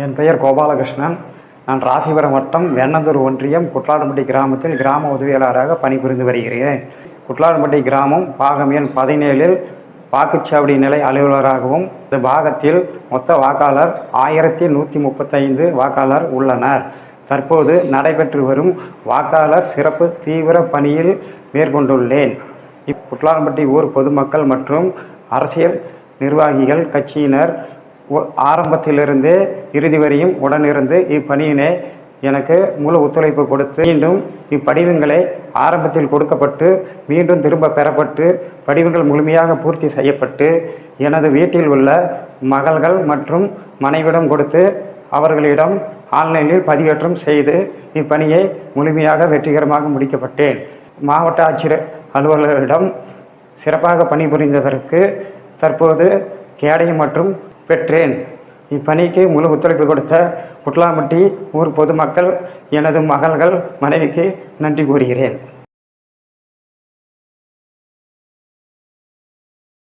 என் பெயர் கோபாலகிருஷ்ணன். நான் ராசிபுரம் வட்டம் வெண்ணந்தூர் ஒன்றியம் குட்லாடம்பட்டி கிராமத்தில் கிராம உதவியாளராக பணிபுரிந்து வருகிறேன். குட்லாடம்பட்டி கிராமம் பாகம் எண் 17இல் வாக்குச்சாவடி நிலை அலுவலராகவும், இந்த பாகத்தில் மொத்த வாக்காளர் 1135 வாக்காளர் உள்ளனர். தற்போது நடைபெற்று வரும் வாக்காளர் சிறப்பு தீவிர பணியில் மேற்கொண்டுள்ளேன். குட்லாடம்பட்டி ஊர் பொதுமக்கள் மற்றும் அரசியல் நிர்வாகிகள் கட்சியினர் ஆரம்பத்திலிருந்து இறுதி வரையும் உடனிருந்து இப்பணியினை எனக்கு முழு ஒத்துழைப்பு கொடுத்து, மீண்டும் இப்படிவங்களை ஆரம்பத்தில் கொடுக்கப்பட்டு மீண்டும் திரும்ப பெறப்பட்டு படிவங்கள் முழுமையாக பூர்த்தி செய்யப்பட்டு எனது வீட்டில் உள்ள மகள்கள் மற்றும் மனைவிடம் கொடுத்து அவர்களிடம் ஆன்லைனில் பதிவேற்றம் செய்து இப்பணியை முழுமையாக வெற்றிகரமாக முடிக்கப்பட்டேன். மாவட்ட ஆட்சியர் அலுவலரிடம் சிறப்பாக பணிபுரிந்ததற்கு தற்போது கேடயம் மற்றும் பெற்றேன். இப்பணிக்கு முழு ஒத்துழைப்பு கொடுத்த குட்லாடம்பட்டி ஊர் பொதுமக்கள், எனது மகள்கள், மனைவிக்கு நன்றி கூறுகிறேன்.